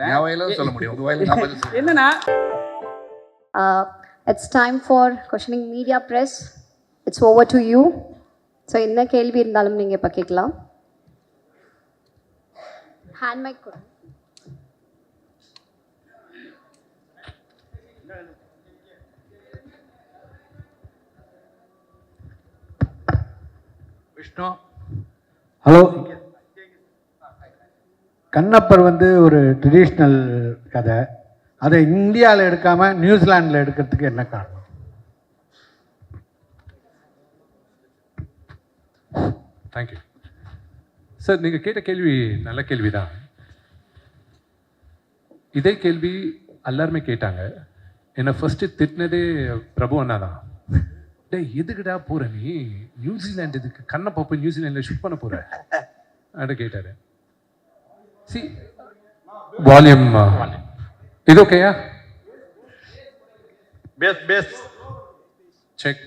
என் வாயில சொல்ல முடியும், உங்க வாயில நான் பதில் சொல்றேன். என்னன்னா It's time for questioning media press. It's over to you. So என்ன கேள்வி இருந்தாலும் நீங்கள் இப்போ கேட்கலாம். ஹேண்ட் மைக் கூட. விஷ்ணு, ஹலோ, கண்ணப்பர் ஒரு ட்ரெடிஷ்னல் கதை, அதை இந்தியாவில் எடுக்காமல் நியூசிலாண்டில் எடுக்கிறதுக்கு என்ன காரணம்? Thank you sir. நீங்கள் கேட்ட கேள்வி நல்ல கேள்வி தான். இதே கேள்வி எல்லாருமே கேட்டாங்க. என்னை ஃபஸ்ட்டு திட்டினதே பிரபு அண்ணா தான். டே எதுக்குடா போகிற நீ நியூசிலாண்டு, இதுக்கு கண்ணப்பா போய் நியூசிலாண்டில் ஷூட் பண்ண போகிற அப்படின்னு கேட்டார். சி வால்யூம் இது ஓகேயா? பேஸ் பேஸ் செக்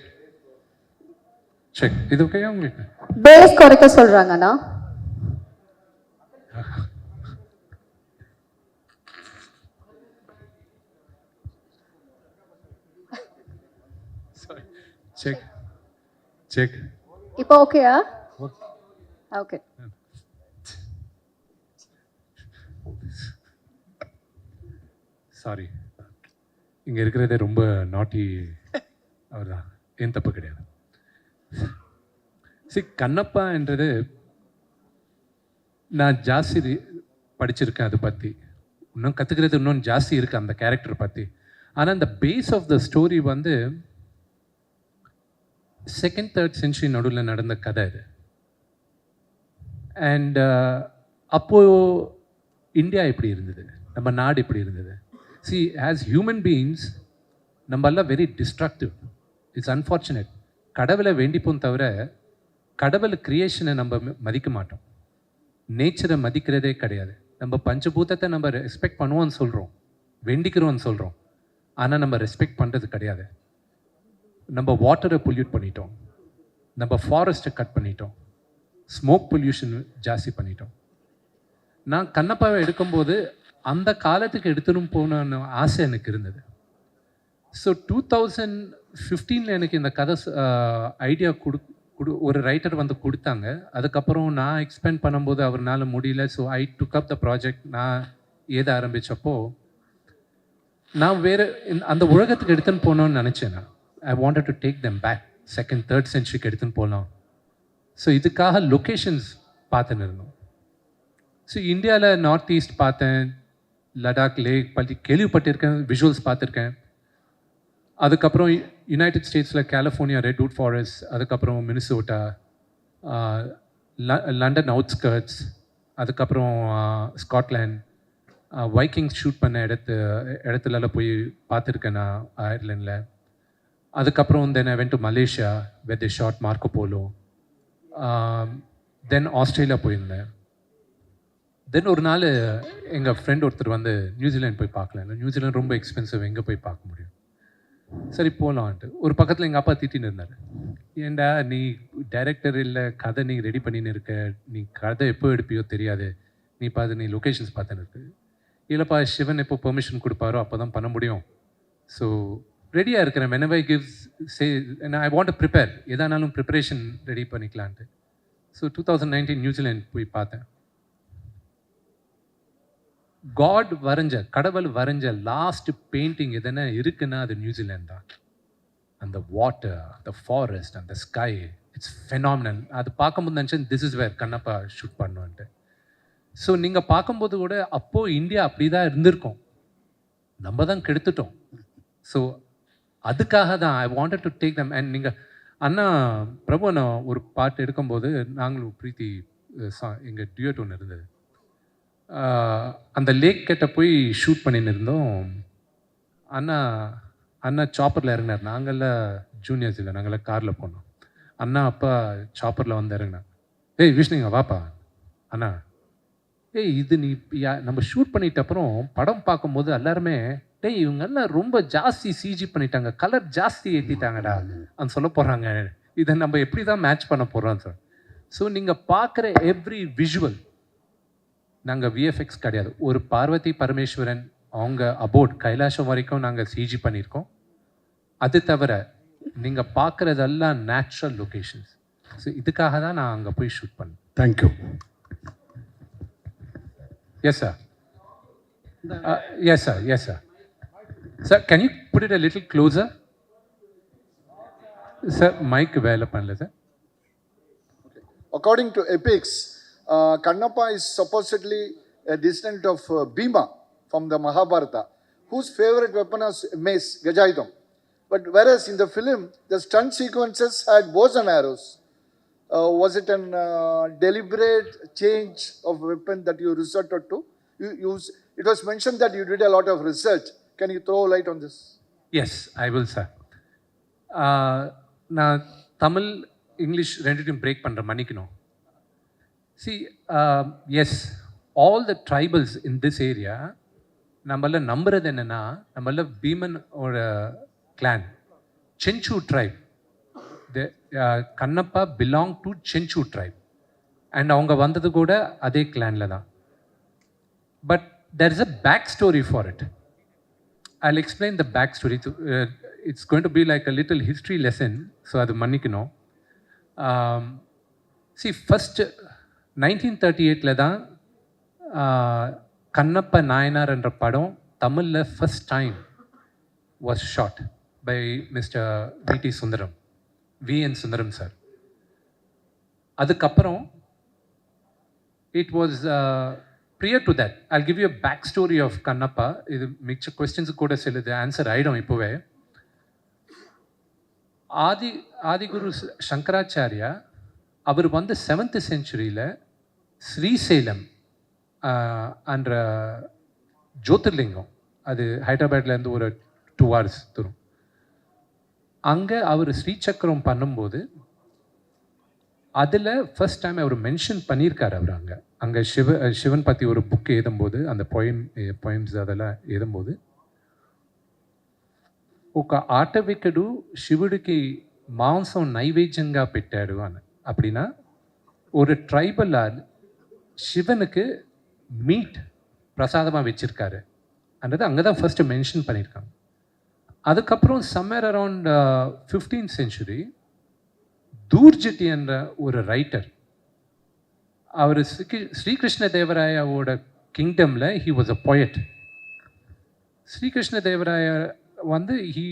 செக். இது ஓகேயா உங்களுக்கு? பேஸ் குறைக்க சொல்கிறாங்கண்ணா. Check check. இப்போ ஓகேயா? ஓகே. சாரி, இங்கே இருக்கிறதே ரொம்ப நாட்டி அவர் தான், ஏன் தப்பு கிடையாது. கண்ணப்பான்றது நான் ஜாஸ்தி படிச்சிருக்கேன், அதை பற்றி இன்னும் கற்றுக்கிறது இன்னும் ஜாஸ்தி இருக்குது அந்த கேரக்டர் பற்றி. ஆனால் அந்த base of the story second third century நடுவில் நடந்த கதை இது. அண்ட் அப்போது இந்தியா எப்படி இருந்தது, நம்ம நாடு எப்படி இருந்தது. See, as human beings, நம்ம எல்லாம் வெரி டிஸ்ட்ரக்டிவ். It's unfortunate. கடவுளை வேண்டிப்போம் தவிர கடவுள் கிரியேஷனை நம்ம மதிக்க மாட்டோம், நேச்சரை மதிக்கிறதே கிடையாது. நம்ம பஞ்சபூதத்தை நம்ம ரெஸ்பெக்ட் பண்ணுவோம்னு சொல்கிறோம், வேண்டிக்கிறோம்னு சொல்கிறோம், ஆனால் நம்ம ரெஸ்பெக்ட் பண்ணுறது கிடையாது. நம்ம வாட்டரை பொல்யூட் பண்ணிட்டோம், நம்ம ஃபாரஸ்ட்டை கட் பண்ணிட்டோம், ஸ்மோக் பொல்யூஷன் ஜாஸ்தி பண்ணிட்டோம். நான் கண்ணப்பாவை எடுக்கும்போது அந்த காலத்துக்கு எடுத்துன்னு போகணுன்னு ஆசை எனக்கு இருந்தது. ஸோ 2015 எனக்கு இந்த கதை ஐடியா ஒரு ரைட்டர் கொடுத்தாங்க. அதுக்கப்புறம் நான் எக்ஸ்பெண்ட் பண்ணும்போது அவர்னால முடியல. So I took up the project. நான் ஏத ஆரம்பித்தப்போ நான் வேறு அந்த உலகத்துக்கு எடுத்துன்னு போகணுன்னு நினச்சேன். நான் I wanted to take them back, second third சென்ச்சுரிக்கு எடுத்துன்னு போகலாம். ஸோ இதுக்காக லொக்கேஷன்ஸ் பார்த்துன்னு இருந்தோம். ஸோ இந்தியாவில் நார்த் ஈஸ்ட் பார்த்தேன், லடாக் லேக் பற்றி கேள்விப்பட்டிருக்கேன், விஷுவல்ஸ் பார்த்துருக்கேன். அதுக்கப்புறம் யுனைடெட் ஸ்டேட்ஸில் கலிஃபோர்னியா ரெட்வுட் ஃபாரஸ்ட், அதுக்கப்புறம் மினிசோட்டா, லண்டன் அவுட்ஸ்கர்ட்ஸ், அதுக்கப்புறம் ஸ்காட்லாண்ட், வைக்கிங்ஸ் ஷூட் பண்ண இடத்துலலாம் போய் பார்த்துருக்கேன் நான் அயர்லாண்டில். அதுக்கப்புறம் then I went to Malaysia where the shot Marco Polo. Then Australia போயிருந்தேன். தென் ஒரு நாள் எங்கள் ஃப்ரெண்ட் ஒருத்தர் நியூசிலாந்து போய் பார்க்கல. நியூசிலாந்து ரொம்ப எக்ஸ்பென்சிவ், எங்கே போய் பார்க்க முடியும், சரி போகலான்ட்டு. ஒரு பக்கத்தில் எங்கள் அப்பா திட்டின்னு இருந்தார். ஏண்டா நீ டைரக்டர் இல்லை, கதை நீ ரெடி பண்ணின்னு இருக்க, நீ கதை எப்போ எடுப்பியோ தெரியாது, நீ லொக்கேஷன்ஸ் பார்த்துன்னு இருக்கு. இல்லைப்பா, சிவன் எப்போ பெர்மிஷன் கொடுப்பாரோ அப்போ தான் பண்ண முடியும். ஸோ ரெடியாக இருக்கிறேன். whenever he gives say, and I want to prepare, எதானாலும் ப்ரிப்பரேஷன் ரெடி பண்ணிக்கலான்ட்டு. ஸோ 2019 நியூசிலாந்து போய் பார்த்தேன். கடவுள் வரைஞ்ச லாஸ்ட் பெயிண்டிங் எதுனா இருக்குன்னா அது நியூசிலாந்து தான். அந்த வாட்டர், அந்த ஃபாரஸ்ட், அந்த ஸ்கை, இட்ஸ் ஃபெனாமினல். அது பார்க்கும்போது நினச்சேன் this is where Kannappa shoot பண்ணுவேன்ட்டு. ஸோ நீங்கள் பார்க்கும்போது கூட அப்போது இந்தியா அப்படி தான் இருந்திருக்கோம், நம்ம தான் கெடுத்துட்டோம். ஸோ அதுக்காக தான் ஐ wanted to take them. And நீங்கள் அண்ணா பிரபு அண்ணா ஒரு பாட்டு எடுக்கும்போது நாங்களும் பிரீத்தி எங்கள் டியூட் ஒன்று இருந்தது. அந்த லேக் கிட்ட போய் ஷூட் பண்ணின்னு இருந்தோம். அண்ணா சாப்பரில் இறங்கினார். நாங்கள்லாம் ஜூனியர்ஸ் இல்லை, நாங்கள்லாம் காரில் போனோம். அண்ணா அப்பா சாப்பரில் இறங்கினார். ஏய் விஷ்ணுங்க வாப்பா. அண்ணா இது நீ நம்ம ஷூட் பண்ணிட்ட அப்புறம் படம் பார்க்கும்போது எல்லாருமே இவங்கெல்லாம் ரொம்ப ஜாஸ்தி சிஜி பண்ணிட்டாங்க, கலர் ஜாஸ்தி ஏற்றிட்டாங்கடா அந்த சொல்ல போகிறாங்க. இதை நம்ம எப்படி தான் மேட்ச் பண்ண போகிறோம் சார். ஸோ நீங்கள் பார்க்குற எவ்ரி விஷுவல் நாங்கள் விஎஃப்எக்ஸ் கிடையாது. ஒரு பார்வதி பரமேஸ்வரன் அவங்க அபோட் கைலாஷம் வரைக்கும் நாங்கள் சிஜி பண்ணியிருக்கோம். அது தவிர நீங்கள் பார்க்குறதெல்லாம் நேச்சுரல் லொக்கேஷன்ஸ். ஸோ இதுக்காக தான் நான் அங்கே போய் ஷூட் பண்ணேன். Thank you. Yes sir. Yes sir. Yes sir. Sir can you put it a little closer? Sir mike வேலை பண்ணல sir. According to epics, Kannappa is supposedly a descendant of Bhima from the Mahabharata, whose favorite weapon was mace, Gajayudham. But whereas in the film, the stunt sequences had bows and arrows. Was it a deliberate change of weapon that you resorted to? It was mentioned that you did a lot of research. Can you throw light on this? Yes, I will, sir. நான் Tamil English ரெண்டுத்தையும் break பண்ணுற மன்னிக்கணும். சி எஸ், all the tribals in this area நம்மள நம்புறது என்னென்னா, நம்மள பீமனோட clan Chenchu tribe. Kannappa belong to Chenchu tribe and அவங்க வந்தது கூட அதே கிளானில் தான். But there is a back story for it. I'll explain the back story. It's going to be like a little history lesson, so adu mannikino. See, first 1938 la dhaan Kannappa Nayanar என்ற படம் தமிழ்ல first time was shot by Mr. V.T. Sundaram, V.N. Sundaram sir. அதுக்கப்புறம் it was prior to that, I'll give you a backstory of Kannappa. இது மிச்ச questions கூட சிலது answer ஆகிடும் இப்போவே. ஆதிகுரு சங்கராச்சாரியா அவர் வந்து 7th centuryயில் ஸ்ரீசைலம் என்ற ஜோதிர்லிங்கம், அது ஹைதராபாத்லேருந்து ஒரு 2 hours தூரம், அங்கே அவர் ஸ்ரீசக்கரம் பண்ணும்போது அதில் ஃபர்ஸ்ட் டைம் அவர் மென்ஷன் பண்ணியிருக்கார். அவர் அங்கே சிவன் பற்றி ஒரு புக் எழுதும்போது, அந்த பொயம்ஸ் அதெல்லாம் எழுதும்போது, ఒక ఆటవికుడు శివుడికి మాంసం నైవేద్యంగా పెట్టాడు అని. அப்படின்னா ஒரு ட்ரைபல் ஆள் சிவனுக்கு மீட் பிரசாதமாக வச்சுருக்காரு அன்றது அங்கே தான் ஃபர்ஸ்ட் மென்ஷன் பண்ணியிருக்காங்க. அதுக்கப்புறம் summer around 15th century Dhurjati என்ற ஒரு ரைட்டர், அவர் ஸ்ரீகிருஷ்ண தேவராயாவோட கிங்டமில் he was a poet. Sri Krishna Devaraya வந்து ஹீ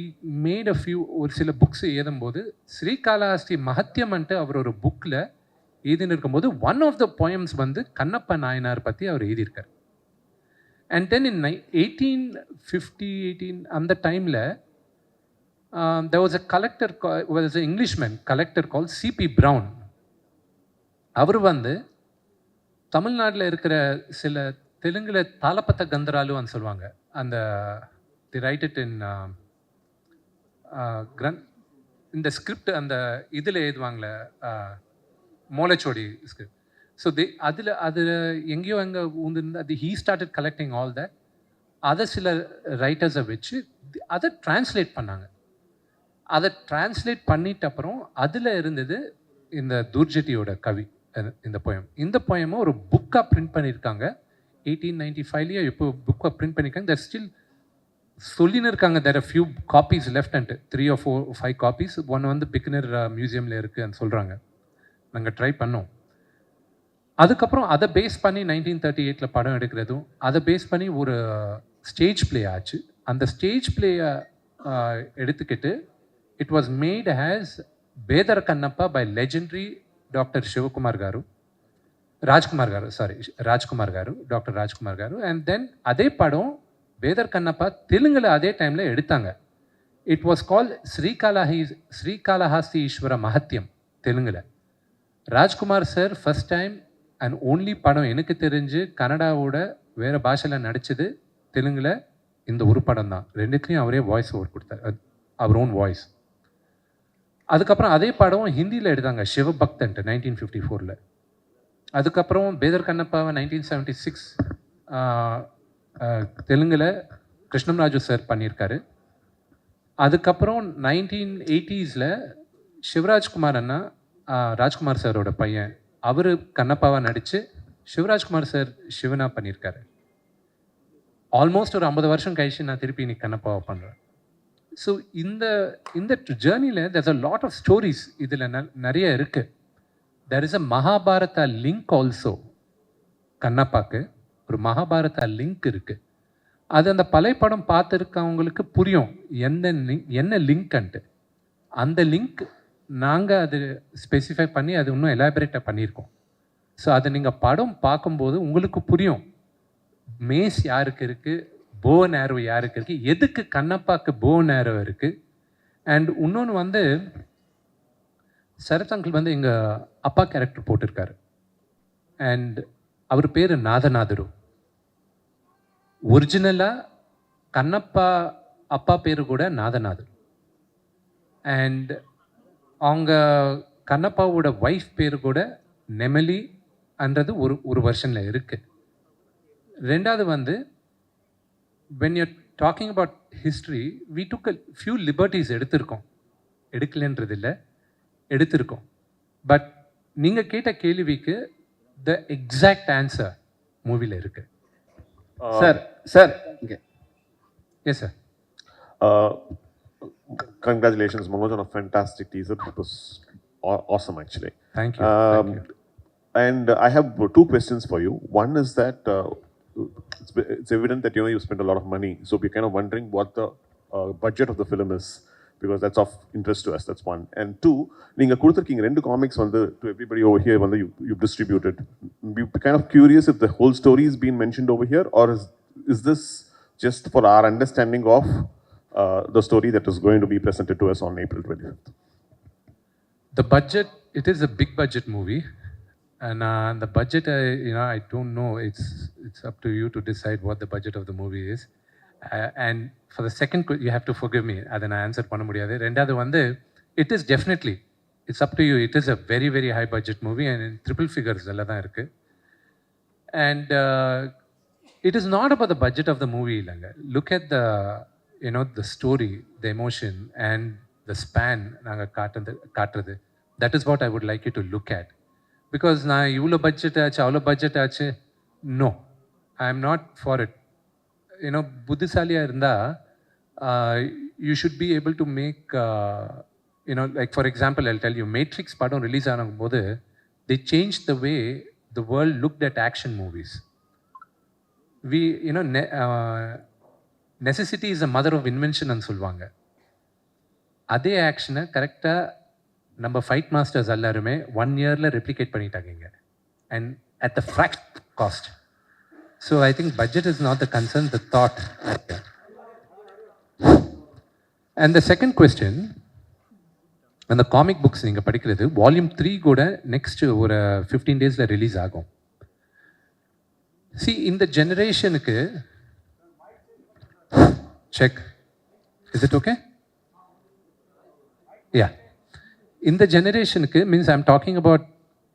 மேட் அ ஃபியூ ஒரு சில புக்ஸ் எழுதும்போது ஸ்ரீகாளஹஸ்தி மஹத்தியம்ன்ட்டு அவர் ஒரு புக்கில் எழுதின்னு இருக்கும்போது ஒன் ஆஃப் த போயம்ஸ் வந்து கண்ணப்ப நாயனார் பற்றி அவர் எழுதியிருக்கார். அண்ட் தென் இன் 1850 அந்த டைமில் there was a collector, was an Englishman collector called C.P. Brown. அவர் வந்து தமிழ்நாட்டில் இருக்கிற சில தெலுங்குல தாளப்பத்த கந்தராலுன்னு சொல்லுவாங்க, அந்த they write it in இந்த ஸ்கிரிப்ட் அந்த இதில் எழுதுவாங்களே மோலச்சோடி ஸ்கிரிப்ட். ஸோ அதில் எங்கேயோ எங்கே ஊந்துருந்து அது he started collecting all that. அதை சில ரைட்டர்ஸை வச்சு அதை டிரான்ஸ்லேட் பண்ணாங்க. அதை டிரான்ஸ்லேட் பண்ணிட்ட அப்புறம் அதில் இருந்தது இந்த தூர்ஜட்டியோட கவி, இந்த போயம். இந்த போயமும் ஒரு புக்காக பிரிண்ட் பண்ணியிருக்காங்க 1895 எப்போ புக்காக பிரிண்ட் பண்ணியிருக்காங்க. தட் ஸ்டில் சொல்லின்னு இருக்காங்க. There few copies left and 3 or 4 or 5 copies. ஒன்று வந்து பிக்னர் மியூசியமில் இருக்குதுன்னு சொல்கிறாங்க. நாங்கள் ட்ரை பண்ணோம். அதுக்கப்புறம் அதை பேஸ் பண்ணி 1938 படம் எடுக்கிறதும் அதை பேஸ் பண்ணி ஒரு ஸ்டேஜ் பிளே ஆச்சு. அந்த ஸ்டேஜ் பிளேயை எடுத்துக்கிட்டு it was made as Bedara Kannappa by legendary doctor Sivakumar garu, Rajkumar గారు, டாக்டர் ராஜ்குமார் గారు. அண்ட் தென் அதே படம் பேதர் கண்ணப்பா தெலுங்கில் அதே டைமில் எடுத்தாங்க. இட் வாஸ் கால் ஸ்ரீகாளஹஸ்தி ஈஸ்வர மஹத்தியம் தெலுங்கில். Rajkumar sir first time and only படம் எனக்கு தெரிஞ்சு கன்னடாவோட வேறு பாஷையில் நடித்தது தெலுங்கில் இந்த ஒரு படம் தான். ரெண்டுத்துலேயும் அவரே வாய்ஸ் ஓவர் கொடுத்தார், அவர் ஓன் வாய்ஸ். அதுக்கப்புறம் அதே படம் ஹிந்தியில் எடுத்தாங்க சிவபக்தன்ட்டு 1954. அதுக்கப்புறம் பேதர் கண்ணப்பாவை 1976 தெலுங்கில் கிருஷ்ணம்ராஜு சார் பண்ணியிருக்காரு. அதுக்கப்புறம் 1980s சிவராஜ்குமார் அண்ணா, ராஜ்குமார் சாரோட பையன், அவர் கண்ணப்பாவை நடித்து சிவராஜ்குமார் சார் சிவனா பண்ணியிருக்காரு. ஆல்மோஸ்ட் ஒரு 50 வருஷம் கழிச்சு நான் திருப்பி இன்னைக்கு கண்ணப்பாவை பண்ணுறேன். ஸோ இந்த ஜேர்னியில் there's a lot of stories இதில் நிறைய இருக்குது. there is a Mahabharata link also. கண்ணப்பாக்கு ஒரு மகாபாரதா லிங்க் இருக்குது. அது அந்த பழைய படம் பார்த்துருக்கவங்களுக்கு புரியும் என்ன லிங்க்ன்ட்டு. அந்த லிங்க் நாங்கள் அது ஸ்பெசிஃபை பண்ணி அது இன்னும் எலாபரேட்டாக பண்ணியிருக்கோம். ஸோ அதை நீங்கள் படம் பார்க்கும்போது உங்களுக்கு புரியும் மேஸ் யாருக்கு இருக்குது, போன் ஆரோ யாருக்கு இருக்குது, எதுக்கு கண்ணப்பாக்கு போன் ஆரோ இருக்குது. அண்ட் இன்னொன்று வந்து சரத் அங்கிள் வந்து எங்கள் அப்பா கேரக்டர் போட்டிருக்காரு. அண்ட் அவர் பேர் நாதநாதரு. ஒரிஜினலாக கண்ணப்பா அப்பா பேர் கூட நாதநாதர். அண்ட் அவங்க கண்ணப்பாவோட ஒய்ஃப் பேர் கூட நெமலி அன்றது ஒரு வருஷனில் இருக்குது. ரெண்டாவது வந்து when you're talking about history, we took a few liberties எடுக்கலன்றது இல்லை, எடுத்திருக்கோம். பட் நீங்கள் கேட்ட கேள்விக்கு த எக்ஸாக்ட் ஆன்சர் மூவியில் இருக்கு. Sir okay. Yes sir. Congratulations Manoj on a fantastic teaser. It was awesome actually. Thank you. Thank you. And I have two questions for you. One is that it's evident that you spent a lot of money, so we're kind of wondering what the budget of the film is, because that's of interest to us. That's one. And two, neenga kuduthirkinga rendu comics vandu to everybody over here vandu you've distributed. We're kind of curious if the whole story is being mentioned over here, or is this just for our understanding of the story that is going to be presented to us on April 25th? The budget, it is a big budget movie. And the budget, I don't know. It's up to you to decide what the budget of the movie is. And for the second, you have to forgive me. Adha na answer panna mudiyadhu. Rendadu vandu, it is definitely, it's up to you. It is a very, very high budget movie and in triple figures alla dhaan irukku. And it is not about the budget of the movie illanga. Look at the, the story, the emotion and the span naanga kaatradhu. That is what I would like you to look at. Because na ivlo budget aachu avlo budget aachu, no, I am not for it. புத்திசாலியா இருந்தா you should be able to make like for example I'll tell you, Matrix படம் release ஆகும்போது they changed the way the world looked at action movies. We necessity is the mother of invention ன்னு சொல்லுவாங்க. அதே ஆக்ஷனை கரெக்டாக நம்ம fight masters எல்லாருமே 1 yearல replicate பண்ணிட்டாங்க and at the fraction cost. So I think budget is not the concern, the thought. And the second question, அந்த comic books நீங்கள் படிக்கிறது வால்யூம் 3 கூட நெக்ஸ்ட் ஒரு 15 days ரிலீஸ் ஆகும். இந்த ஜெனரேஷனுக்கு check, is it okay? Yeah, இந்த ஜெனரேஷனுக்கு means I'm talking about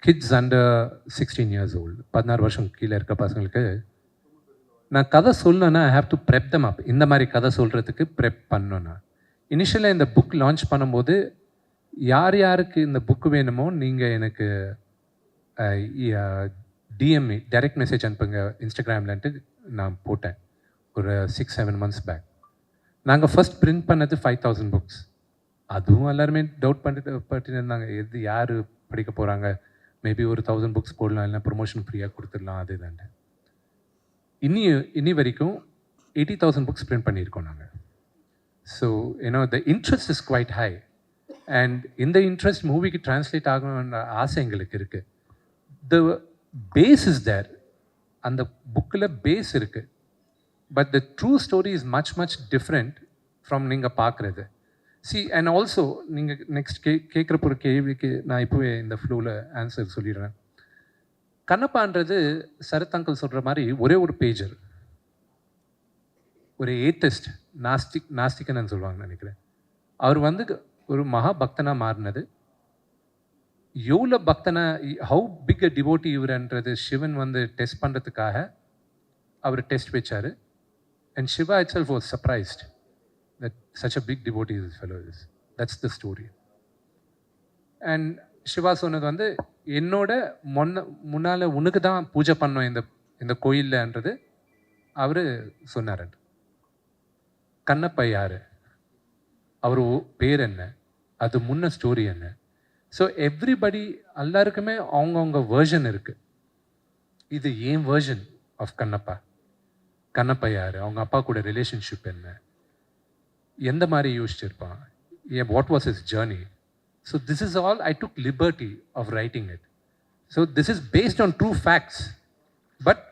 kids under 16 years old, 16 வருஷம் கீழே இருக்க பசங்களுக்கு நான் கதை சொல்லணும்னா ஐ ஹாவ் டு ப்ரெப் தம் அப். இந்த மாதிரி கதை சொல்கிறதுக்கு ப்ரெப் பண்ணணும்னா இனிஷியலாக இந்த புக் லான்ச் பண்ணும்போது யார் யாருக்கு இந்த புக்கு வேணுமோ நீங்கள் எனக்கு டிஎம்இ டைரக்ட் மெசேஜ் அனுப்புங்க இன்ஸ்டாகிராம்லன்ட்டு நான் போட்டேன் ஒரு 6-7 months பேக். நாங்கள் ஃபர்ஸ்ட் பிரிண்ட் பண்ணது 5000 books. அதுவும் எல்லாருமே டவுட் பண்ணிட்டு இருந்தாங்க, எது யார் படிக்க போகிறாங்க, மேபி ஒரு 1000 books போடலாம், இல்லைனா ப்ரொமோஷன் ஃப்ரீயாக கொடுத்துடலாம் அது தானே. இனி வரைக்கும் 80,000 books பிரிண்ட் பண்ணியிருக்கோம் நாங்கள். So the interest is quite high. And இந்த இன்ட்ரெஸ்ட் மூவிக்கு டிரான்ஸ்லேட் ஆகணுன்ற ஆசை எங்களுக்கு இருக்குது. த பேஸ் இஸ் தேர், அந்த புக்கில் பேஸ் இருக்குது. But the true story is much different from நீங்கள் பார்க்குறது. அண்ட் ஆல்சோ நீங்கள் நெக்ஸ்ட் கேட்குற ஒரு கேள்விக்கு நான் இப்போவே இந்த ஃப்ளோவில் ஆன்சர் சொல்லிடுறேன். கண்ணப்பான்றது சரத் அங்கிள் சொல்கிற மாதிரி ஒரே ஒரு பேஜர், ஒரு ஏத்திஸ்ட், நாஸ்திகன்னு சொல்லுவாங்கன்னு நினைக்கிறேன். அவர் வந்து ஒரு மகா பக்தனாக மாறினது. எவ்வளோ பக்தனா, ஹவு பிக் அ டிவோட்டி இவர்ன்றது சிவன் வந்து டெஸ்ட் பண்ணுறதுக்காக அவர் டெஸ்ட் வச்சார். And Shiva itself was surprised that such a big devotee this fellow is. That's the story. And Siva சொன்னது வந்து என்னோட முன்னால் உனக்கு தான் பூஜை பண்ணோம் இந்த கோயில்லன்றது அவர் சொன்னார். கண்ணப்பா யார், அவர் பேர் என்ன, அது முன்ன ஸ்டோரி என்ன. ஸோ எவ்ரிபடி எல்லாருக்குமே அவங்கவுங்க வேர்ஷன் இருக்குது. இது ஏன் வேர்ஷன் ஆஃப் கண்ணப்பா. கண்ணப்பா யார், அவங்க அப்பா கூட ரிலேஷன்ஷிப் என்ன, எந்த மாதிரி யோசிச்சிருப்பான், what was his journey. So this is all I took liberty of writing it. So this is based on true facts but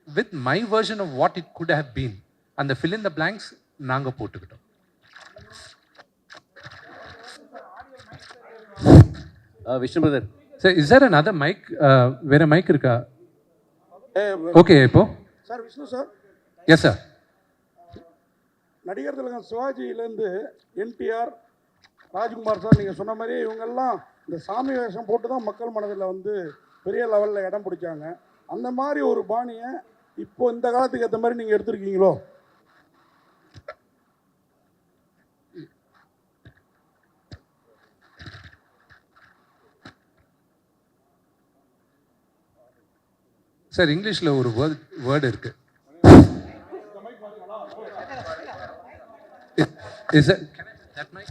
with my version of what it could have been. அந்த fill in the blanks நாங்கள் போட்டுக்கிட்டோம். Vishnu brother sir is there another mic? வேற mic இருக்கா? Okay இப்போ sir Vishnu sir. Yes sir. நடிகர் திலகம் சிவாஜியிலேருந்து NTR, Rajkumar sir, நீங்கள் சொன்ன மாதிரி இவங்கெல்லாம் இந்த சாமி வேஷம் போட்டு தான் மக்கள் மனதில் வந்து பெரிய லெவலில் இடம் பிடிச்சாங்க. அந்த மாதிரி ஒரு பாணியை இப்போ இந்த காலத்துக்கு ஏற்ற மாதிரி நீங்கள் எடுத்திருக்கீங்களோ? சார் இங்கிலீஷில் ஒரு வேர்டு இருக்கு. Is that, can I that mic?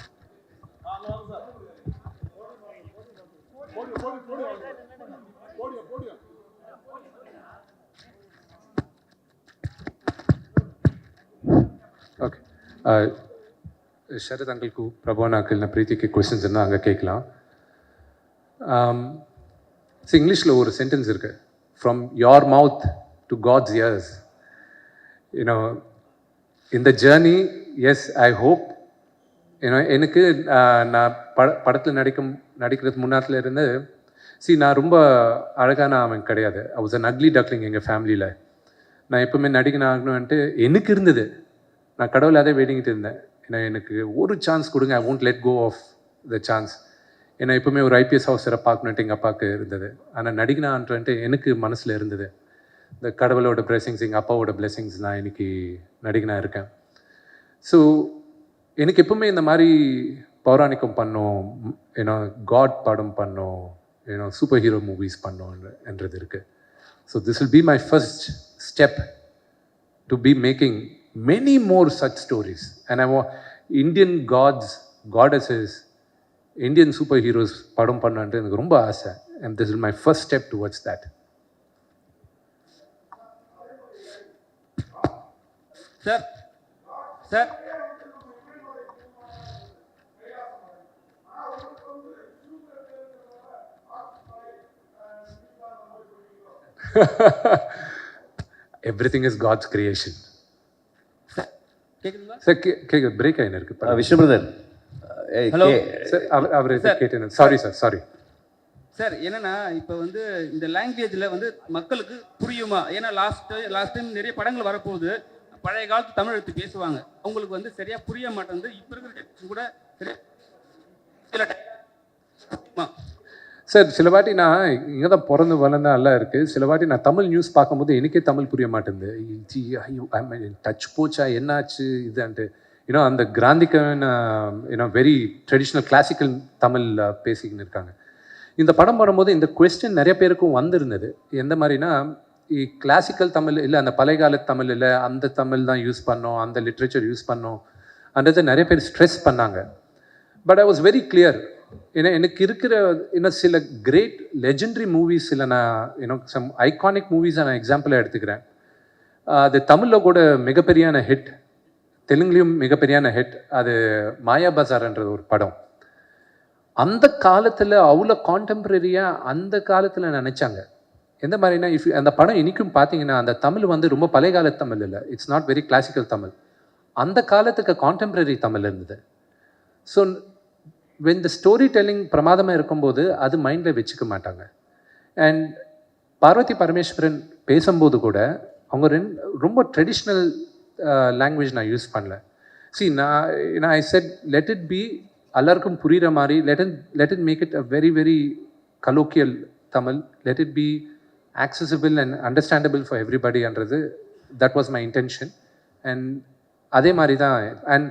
Okay. Sharad uncle को प्रभुवन अंकल प्रीति के क्वेश्चंस என்ன அங்கே கேட்கலாம். இங்கிலீஷில் ஒரு சென்டென்ஸ் இருக்கு, from your mouth to God's ears. You know, in the journey, yes, I hope, you know, எனக்கு நான் படத்தில் நடிக்கிறது முன்னாத்தில் இருந்து நான் ரொம்ப அழகான அவன் கிடையாது. I was an ugly duckling எங்கள் ஃபேமிலியில். நான் எப்போவுமே நடிக்கணும் ஆகணும்ன்ட்டு எனக்கு இருந்தது. நான் கடவுள் அதே வேண்டிக்கிட்டு இருந்தேன். ஏன்னா எனக்கு ஒரு சான்ஸ் கொடுங்க, ஐ won't let go of the chance. ஏன்னா எப்போவுமே ஒரு ஐபிஎஸ் ஆஃபீஸரை பார்க்கணுன்ட்டு எங்கள் அப்பாவுக்கு இருந்தது. ஆனால் நடிகனான்ட்டு எனக்கு மனசில் இருந்தது. இந்த கடவுளோட பிளெஸிங்ஸ், எங்கள் அப்பாவோட பிளெஸிங்ஸ், நான் இன்னைக்கு நடிகனாக இருக்கேன். ஸோ எனக்கு எப்பவுமே இந்த மாதிரி பௌராணிக்கம் பண்ணோம், ஏன்னா காட் படம் பண்ணோம், ஏன்னா சூப்பர் ஹீரோ மூவிஸ் பண்ணோன்றது இருக்குது. So this will be my first step to be making many more such stories. And I Indian gods, goddesses, Indian superheroes படம் பண்ணான்ட்டு எனக்கு ரொம்ப ஆசை. And this is my first step towards that. Sir sir everything is God's creation. கேக்குதுங்களா sir கேட்குது, break ஆகின இருக்கு. Vishnu brother hello sir அவர் கேட்டேன். Sorry sir, sorry sir. என்னன்னா இப்போ வந்து இந்த லாங்குவேஜில் வந்து மக்களுக்கு புரியுமா? ஏன்னா லாஸ்ட் டைம் நிறைய படங்கள் வரப்போகுது, பழைய காலத்து தமிழ் எடுத்து பேசுவாங்க, அவங்களுக்கு வந்து சரியா புரிய மாட்டேங்குது. இப்போ இருக்கிற கூட சரியா சார். சில வாட்டி நான் இங்கே தான் பிறந்து வளர்ந்தா எல்லாம் இருக்குது. சில வாட்டி நான் தமிழ் நியூஸ் பார்க்கும்போது எனக்கே தமிழ் புரிய மாட்டேங்குது. டச் போச்சா, என்னாச்சு இதுன்ட்டு. ஏன்னா அந்த கிராந்திக்கான ஏன்னா வெரி ட்ரெடிஷ்னல் கிளாசிக்கல் தமிழ் பேசிக்கின்னு இருக்காங்க. இந்த படம் பண்ணும்போது இந்த கொஸ்டின் நிறைய பேருக்கும் வந்திருந்தது. எந்த மாதிரினா, கிளாசிக்கல் தமிழ் இல்லை, அந்த பழைய கால தமிழ் இல்லை, அந்த தமிழ் தான் யூஸ் பண்ணோம், அந்த லிட்ரேச்சர் யூஸ் பண்ணோம் அன்றதை நிறைய பேர் ஸ்ட்ரெஸ் பண்ணாங்க. But I was very clear. ஏன்னா எனக்கு இருக்கிற இன்னும் சில கிரேட் லெஜெண்டரி மூவிஸ், இல்லை நான் சம் ஐகானிக் மூவிஸை நான் எக்ஸாம்பிளாக எடுத்துக்கிறேன். அது தமிழில் கூட மிகப்பெரியான ஹிட், தெலுங்குலேயும் மிகப்பெரியான ஹிட். அது மாயா பஜார்ன்றது ஒரு படம். அந்த காலத்தில் அவ்வளோ கான்டெம்பரரியாக அந்த காலத்தில் நினச்சாங்க. எந்த மாதிரினா, இஃப் அந்த படம் இன்றைக்கும் பார்த்தீங்கன்னா அந்த தமிழ் வந்து ரொம்ப பழைய கால தமிழ் இல்லை, it's not very classical Tamil. அந்த காலத்துக்கு கான்டெம்பரரி தமிழ் இருந்தது. So when the story telling பிரமாதமாக இருக்கும்போது அது மைண்டில் வச்சுக்க மாட்டாங்க. அண்ட் பார்வதி பரமேஸ்வரன் பேசும்போது கூட அவங்க ரொம்ப ட்ரெடிஷ்னல் லாங்குவேஜ் நான் யூஸ் பண்ணல. நான் I said let it be எல்லாருக்கும் புரிகிற மாதிரி, let it make it a very very colloquial Tamil, let it be accessible and understandable for everybody என்றது that was my intention. And அதே மாதிரி தான். அண்ட்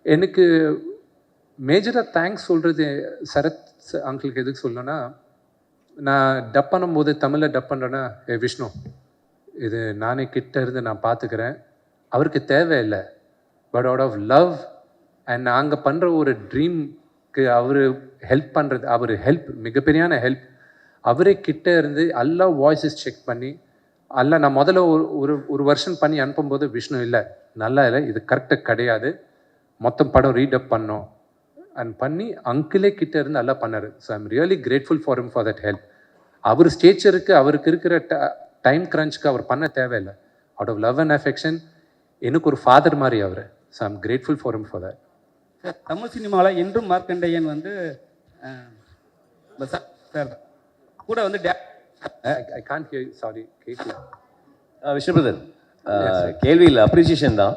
எனக்கு மேஜராக தேங்க்ஸ் சொல்கிறது சரத் அங்கிளுக்கு எதுக்கு சொல்லணும்னா, நான் டப் பண்ணும்போது தமிழில் டப் பண்ணுறேன்னா, விஷ்ணு இது நானே கிட்ட இருந்து நான் பார்த்துக்கிறேன், அவருக்கு தேவையில்லை, but out of love and நாங்கள் பண்ணுற ஒரு ட்ரீம்க்கு அவர் ஹெல்ப் பண்ணுறது, அவர் ஹெல்ப் மிகப்பெரியான ஹெல்ப், அவரே கிட்ட இருந்து எல்லா வாய்ஸஸ் செக் பண்ணி அல்ல. நான் முதல்ல ஒரு வருஷன் பண்ணி அனுப்பும்போது விஷ்ணு இல்லை, நல்லா இல்லை, இது கரெக்டாக கிடையாது, மொத்தம் படம் ரீடப் பண்ணோம் அண்ட் பண்ணி அங்கிளே கிட்ட இருந்து நல்லா பண்ணார். So I'm really grateful for him for that help. அவர் ஸ்டேச்சருக்கு அவருக்கு இருக்கிற டைம் கிரன்ச்சுக்கு அவர் பண்ண தேவையில்லை, out of love and affection எனக்கு ஒரு ஃபாதர் மாதிரி அவர். So I'm grateful for him for that. Tamil சினிமாவில் என்றும் மார்க்கண்டையன் வந்து சார் கூட வந்து ஐ கான்ட் ஹியர், சாரி கேட்கல. விஷ்ணு பிரதர், கேள்வியில் அப்ரிசியேஷன் தான்.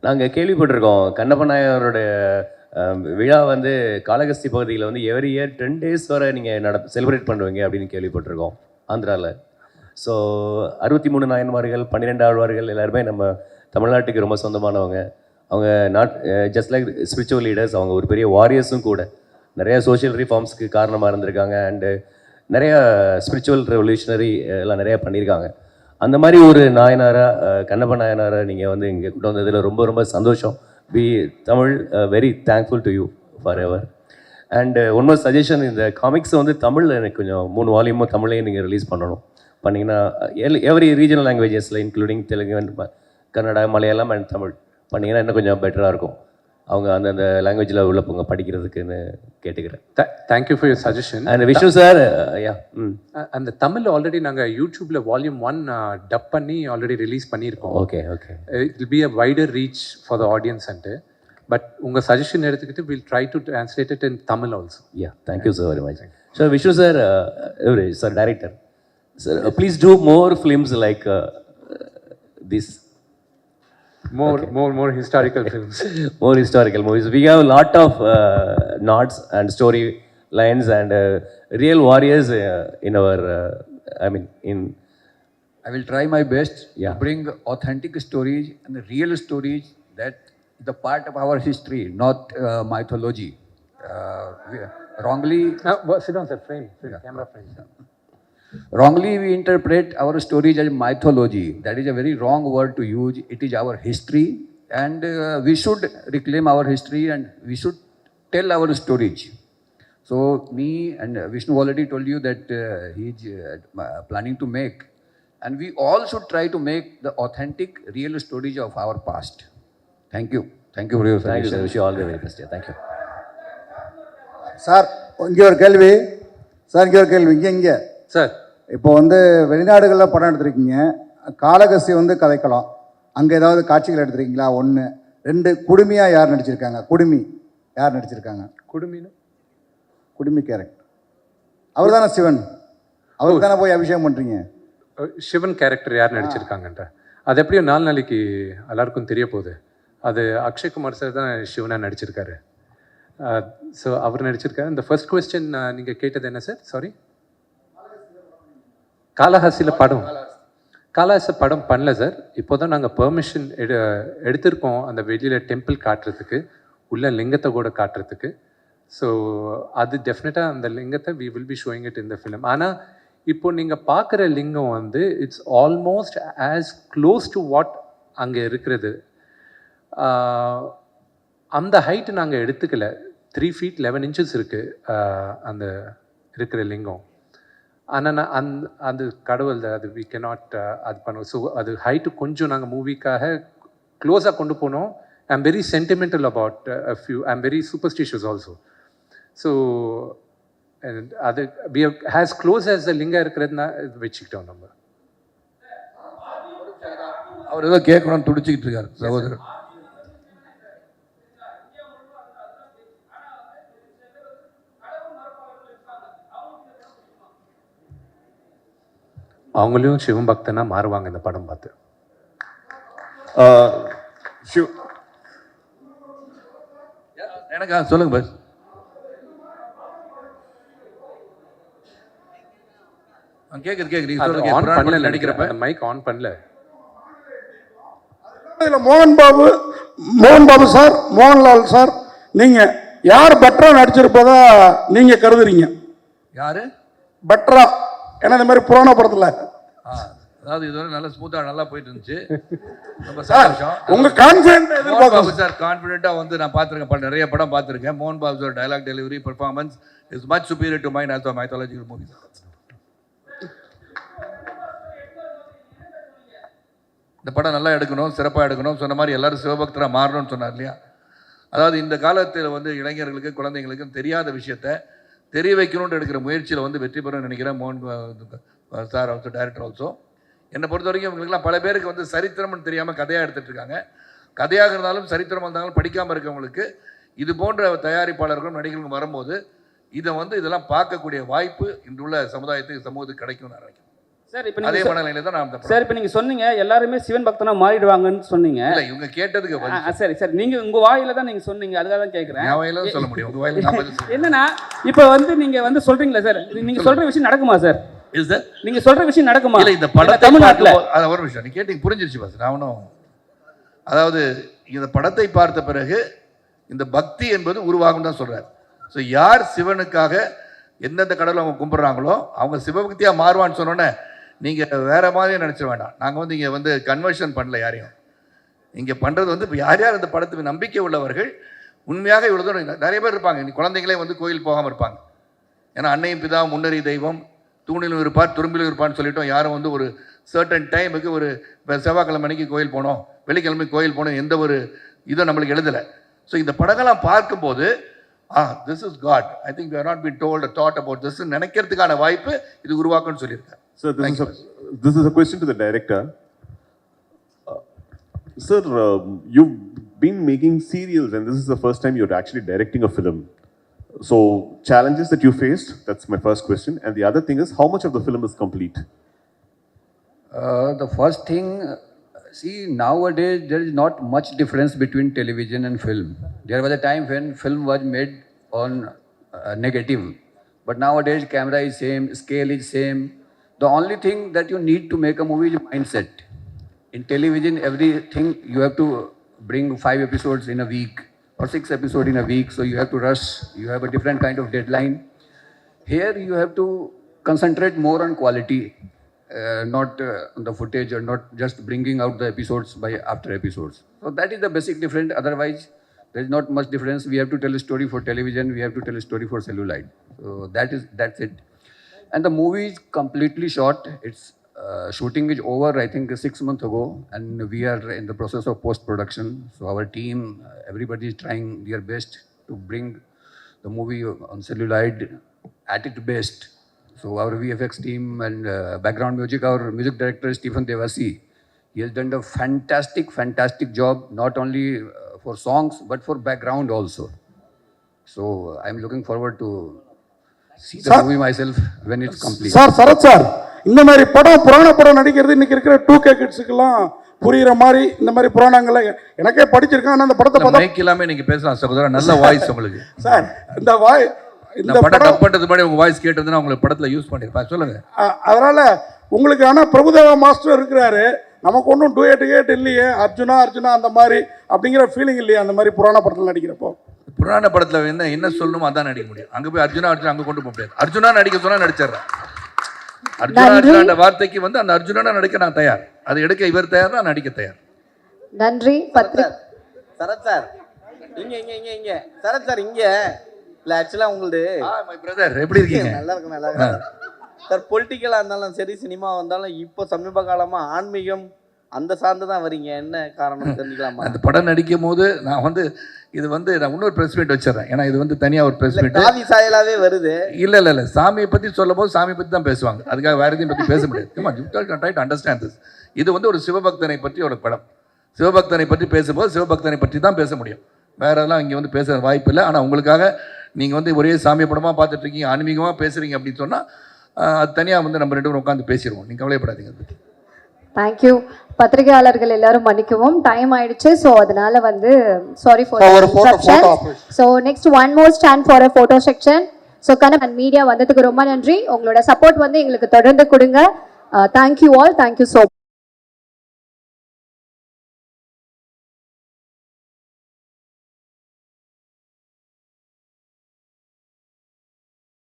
நாங்கள் கேள்விப்பட்டிருக்கோம் கண்ணப்ப நாயரோடைய விழா வந்து காளகஸ்தி பகுதியில் வந்து எவ்ரி இயர் 10 days வரை நீங்கள் செலிப்ரேட் பண்ணுவீங்க அப்படின்னு கேள்விப்பட்டிருக்கோம் ஆந்திராவில். ஸோ 63 நாயன்மார்கள், 12 ஆழ்வார்கள் எல்லாருமே நம்ம தமிழ்நாட்டுக்கு ரொம்ப சொந்தமானவங்க. அவங்க ஜஸ்ட் லைக் ஸ்பிரிச்சுவல் லீடர்ஸ், அவங்க ஒரு பெரிய வாரியர்ஸும் கூட. நிறையா சோஷியல் ரிஃபார்ம்ஸ்க்கு காரணமாக இருந்திருக்காங்க அண்டு நிறையா ஸ்பிரிச்சுவல் ரெவல்யூஷனரி எல்லாம் நிறையா பண்ணியிருக்காங்க. அந்த மாதிரி ஒரு நாயனாராக கண்ணப்ப நாயனாரை நீங்கள் வந்து இங்கே கொண்டு வந்ததில் ரொம்ப ரொம்ப சந்தோஷம். We Tamil very thankful to you forever. And one more suggestion, இந்த காமிக்ஸை வந்து தமிழில் எனக்கு கொஞ்சம் 3 வால்யூமும் தமிழ்லேயே நீங்கள் ரிலீஸ் பண்ணணும். பண்ணிங்கன்னா எவ்ரி ரீஜனல் லாங்குவேஜஸில் இன்க்ளூடிங் தெலுங்கு, கன்னடா, மலையாளம் அண்ட் தமிழ் பண்ணிங்கன்னா இன்னும் கொஞ்சம் பெட்டராக இருக்கும். அவங்க அந்தந்த லாங்குவேஜில் உள்ளவங்க படிக்கிறதுக்குன்னு கேட்டுக்கிறேன். Thank you for your suggestion. And Vishnu sir, அந்த தமிழ் ஆல்ரெடி நாங்கள் யூடியூப்ல வால்யூம் 1 டப் பண்ணி ஆல்ரெடி ரிலீஸ் பண்ணியிருக்கோம். Okay okay, it will be a wider reach for the audience and but உங்கள் சஜஷன் எடுத்துக்கிட்டு will try to translate it in Tamil also. Yeah, thank you sir very much. So Vishnu sir, sir director sir, please do more films like this. More historical films. More historical movies. We have a lot of nods and story lines and real warriors in our, I will try my best Yeah. to bring authentic stories and the real stories that the part of our history, not mythology. Wrongly, Sit down, sir. Frame. Camera frame. wrongly we interpret our stories as mythology. That is a very wrong word to use. It is our history, and we should reclaim our history and we should tell our stories. So me and Vishnu already told you that he is planning to make, and we all should try to make the authentic, real stories of our past. Thank you. Thank you for your Thank you, sir. suggestion. Wish you all the very best. Yeah, thank you. Sir இங்கே ஒரு கேள்வி. இங்கே sir, இப்போ வந்து வெளிநாடுகளில் படம் எடுத்திருக்கீங்க, காளகஸ்தி வந்து கதைக்கலாம், அங்கே ஏதாவது காட்சிகள் எடுத்திருக்கீங்களா? 1 2 குடுமியாக யார் நடிச்சிருக்காங்க? யார் நடிச்சிருக்காங்க? குடுமி கேரக்டர் அவர் தானே சிவன், அவருக்கு தானே போய் அபிஷேகம் பண்ணுறீங்க? சிவன் கேரக்டர் யார் நடிச்சிருக்காங்கன்ற அது எப்படியோ 4 நாளைக்கு எல்லாருக்கும் தெரிய போகுது. அது அக்ஷய்குமார் சார் தான் சிவனாக நடிச்சிருக்காரு. ஸோ அவர் நடிச்சிருக்காரு. இந்த ஃபர்ஸ்ட் கொஸ்டின் நீங்கள் கேட்டது என்ன சார்? சாரி. காளஹஸ்தி படம் பண்ணல சார். இப்போ தான் நாங்கள் பெர்மிஷன் எடுத்திருக்கோம் அந்த வெளியில் டெம்பிள் காட்டுறதுக்கு, உள்ள லிங்கத்தை கூட காட்டுறதுக்கு. ஸோ அது டெஃபினட்டாக அந்த லிங்கத்தை we will be showing it in the film. ஆனால் இப்போ நீங்கள் பார்க்குற லிங்கம் வந்து it's almost as close to what அங்கே இருக்கிறது. அந்த ஹைட்டு நாங்கள் எடுத்துக்கல. 3 feet 11 inches இருக்குது அந்த இருக்கிற லிங்கம். ஆனால் அந்த கடவுள் அது வி கேனாட் அது பண்ணுவோம். ஸோ அது ஹைட்டு கொஞ்சம் நாங்கள் மூவிக்காக க்ளோஸாக கொண்டு போனோம். I am very sentimental about I am very superstitious also. So அது we has close as the lingam இருக்கிறதுனா வச்சுக்கிட்டோம் நம்ம. அவர் ஏதோ கேட்கணும்னு துடிச்சிக்கிட்டு இருக்காரு சகோதரர். அவங்களையும் சிவன் பக்தனா மாறுவாங்க இந்த படம் பார்த்து. எனக்கு சொல்லுங்க பஸ். கேக்குது நடிக்கிறப்ப மைக் ஆன் பண்ணல. இதில் மோகன் பாபு சார், மோகன்லால் சார், நீங்கள் யார் பெட்டரா நடிச்சிருப்பதா நீங்க கருதுறீங்க? யாரு பெட்டரா? ஏன்னா இந்த மாதிரி புராண படத்துல அதாவது இதுவரை நல்லா ஸ்மூத்தா நல்லா போயிட்டு இருந்துச்சு. ரொம்ப சார் சந்தோஷம். உங்க கான்ஃபிடென்ட் மோகன் எதிர்பார்க்கணும் பாபு சார் கான்ஃபிடென்ட்டா வந்து நான் பார்த்துருக்கேன், நிறைய படம் பார்த்துருக்கேன். மோகன் Babu sir dialogue delivery performance is much superior to mind also mythological movies. இந்த படம் நல்லா எடுக்கணும், சிறப்பாக எடுக்கணும், சொன்ன மாதிரி எல்லாரும் சிவபக்தராக மாறணும்னு சொன்னார் இல்லையா? அதாவது இந்த காலத்தில் வந்து இளைஞர்களுக்கு குழந்தைங்களுக்கும் தெரியாத விஷயத்த தெரிய வைக்கணும்னு எடுக்கிற முயற்சியில் வந்து வெற்றி பெறும் நினைக்கிறேன். மோகன் சார் ஆல்சோ டைரக்டர் ஆல்சோ. என்னை பொறுத்த வரைக்கும் இவங்களுக்குலாம் பல பேருக்கு வந்து சரித்திரம்னு தெரியாமல் கதையாக எடுத்துகிட்டு இருக்காங்க. கதையாக இருந்தாலும் சரித்திரம் இருந்தாலும் படிக்காமல் இருக்கவங்களுக்கு இது போன்ற தயாரிப்பாளர்களும் நடிகர்களும் வரும்போது இதை வந்து இதெல்லாம் பார்க்கக்கூடிய வாய்ப்பு இன்றுள்ள சமுதாயத்துக்கு சமூகத்துக்கு கிடைக்கும் நான் நினைக்கிறேன். சார் இப்போ அதே மனநிலையில தான் நான் சார் இப்போ நீங்கள் சொன்னீங்க எல்லாருமே சிவன் பக்தனா மாறிடுவாங்கன்னு சொன்னீங்க. இல்லை இவங்க கேட்டதுக்கு சரி சார், நீங்கள் உங்கள் வாயில தான் நீங்கள் சொன்னீங்க, அதுக்காக தான் கேட்குறேன். என் வாயில சொல்ல முடியும், உங்கள் வாயில நான் பதில் சொல்ல. என்னன்னா இப்போ வந்து நீங்கள் வந்து சொல்கிறீங்களா சார், நீங்கள் சொல்கிற விஷயம் நடக்குமா சார்? இஸ் தட் நீங்கள் சொல்கிற விஷயம் நடக்குமா? இல்லை இந்த படத்தை தமிழ்நாட்டில் அது ஒரு விஷயம் நீ கேட்டீங்க புரிஞ்சிருச்சு பாஸ். நான் ஒன்றும் அதாவது இந்த படத்தை பார்த்த பிறகு இந்த பக்தி என்பது உருவாகும் தான் சொல்கிறார். ஸோ யார் சிவனுக்காக எந்தெந்த கடவுளை அவங்க கும்பிட்றாங்களோ அவங்க சிவபக்தியாக மாறுவான்னு சொன்னோன்னே நீங்கள் வேறு மாதிரியே நினச்சிட வேண்டாம். நாங்கள் வந்து இங்கே வந்து கன்வர்ஷன் பண்ணல யாரையும். இங்கே பண்ணுறது வந்து இப்போ யார் யார் இந்த படத்துக்கு நம்பிக்கை உள்ளவர்கள் உண்மையாக இவ்வளோ தூரம் நிறைய பேர் இருப்பாங்க. குழந்தைங்களே வந்து கோயில் போகாமல் இருப்பாங்க. ஏன்னா அன்னையும் பிதா முன்னறி தெய்வம் தூணிலும் இருப்பார் துரும்பிலும் இருப்பார்னு சொல்லிட்டோம். யாரும் வந்து ஒரு சர்டன் டைமுக்கு ஒரு செவ்வாய்க்கிழமை அன்னைக்கு கோயில் போனோம், வெள்ளிக்கிழமை கோயில் போனோம், எந்த ஒரு இதுவும் நம்மளுக்கு எழுதலை. ஸோ இந்த படங்கள்லாம் பார்க்கும்போது this is God, I think we are not been told thought about this நினைக்கிறதுக்கான வாய்ப்பு இது உருவாக்கும்னு சொல்லியிருக்கேன். Sir, this is a question to the director. Sir, you've been making serials and this is the first time you're actually directing a film. So, challenges that you faced, that's my first question. And the other thing is, how much of the film is complete? The first thing, see, nowadays there is not much difference between television and film. There was a time when film was made on negative. But nowadays camera is same, scale is same. The only thing that you need to make a movie is mindset. In television, everything you have to bring 5 episodes in a week or 6 episodes in a week, so you have to rush, you have a different kind of deadline. Here you have to concentrate more on quality, not on the footage or not just bringing out the episodes by after episodes. So that is the basic difference. Otherwise, there is not much difference. We have to tell a story for television, we have to tell a story for celluloid. So that's it. And the movie is completely shot. Its shooting is over, I think, 6 months ago, and we are in the process of post-production. So our team, everybody is trying their best to bring the movie on celluloid at its best. So our VFX team and background music, our music director Stephen Devasi, he has done a fantastic job, not only for songs but for background also. So I'm looking forward to see the movie myself when it's complete. Sir Sarath sir, இந்த மாதிரி படம் புராண படம் நடிக்கிறது இன்னைக்கு இருக்கிற 2K கிட்ஸுக்கெல்லாம் புரியுற மாதிரி இந்த மாதிரி புராணங்களை எனக்கே படிச்சிருக்கேன். ஆனால் அந்த படத்தை பார்த்தா மைக் இல்லாம நீங்க பேசலாம் சகோதரா, நல்ல வாய்ஸ் உங்களுக்கு. சார் இந்த படம் டப் பண்றது மாதிரி உங்க வாய்ஸ் கேட்டதுன்னா உங்களுக்கு படத்துல யூஸ் பண்ணிருப்பேன், சொல்லுங்க. அதனால உங்களுக்கு ஆனால் பிரபுதேவா மாஸ்டர் இருக்கிறாரு, நமக்கு ஒன்றும் டூயேட் இல்லையே, அர்ஜுனா அந்த மாதிரி அப்படிங்கிற ஃபீலிங் இல்லையா அந்த மாதிரி புராண படத்தில் நடிக்கிறப்போ? புராண படத்துல என்ன சொல்லணுமோ அதான் நடிக்க முடியும். அங்க போய் அர்ஜுனா அங்க கொண்டு போக முடியாது. அர்ஜுனா நடிக்க சொன்னா நடிச்சிடறேன். அர்ஜுனா வார்த்தைக்கு வந்து அந்த அர்ஜுனா நடிக்க நான் தயார், அது எடுக்க இவர் தயார், நான் நடிக்க தயார். நன்றி. சரத் சார் இங்க சரத் சார் இங்க இல்ல, ஆக்சுவலா உங்களுது மை பிரதர் எப்படி இருக்கீங்க? நல்லா இருக்கு சார். பொலிட்டிக்கலா இருந்தாலும் சரி, சினிமா வந்தாலும் இப்போ சமீப காலமா ஆன்மீகம் அந்த சார்ந்து தான் வரீங்க, என்ன காரணம் தெரிஞ்சுக்கலாமா? அந்த படம் நடிக்கும் போது நான் வந்து இது வந்து நான் இன்னொரு ப்ரெஸ் மீட் வச்சிடறேன். ஏன்னா இது வந்து தனியாக ஒரு ப்ரெஸ் மீட் காவி சாயலாவே வருது. இல்லை சாமியை பற்றி சொல்லும் போது சாமியை பற்றி தான் பேசுவாங்க, அதுக்காக வேறு எதையும் பற்றி பேச முடியாது. Try to understand this. இது வந்து ஒரு சிவபக்தனை பற்றி ஒரு படம். சிவபக்தனை பற்றி பேசும்போது சிவபக்தனை பற்றி தான் பேச முடியும், வேறெல்லாம் இங்கே வந்து பேச வாய்ப்பு இல்லை. ஆனால் உங்களுக்காக நீங்கள் வந்து ஒரே சாமி படமாக பார்த்துட்டு இருக்கீங்க, ஆன்மீகமாக பேசுகிறீங்க அப்படின்னு சொன்னால் அது தனியாக வந்து நம்ம 2 பேரும் உட்காந்து பேசிடுவோம், நீங்கள் கவலைப்படாதீங்க அதை பற்றி. தேங்க்யூ. பத்திரிகையாளர்கள் எல்லாரும் மன்னிக்கவும், டைம் ஆயிடுச்சு. ஸோ அதனால வந்து sorry for so next one more stand for a photo section. So Kanagan media வந்ததுக்கு ரொம்ப நன்றி. உங்களோட சப்போர்ட் வந்து எங்களுக்கு தொடர்ந்து கொடுங்க. Thank you all, thank you so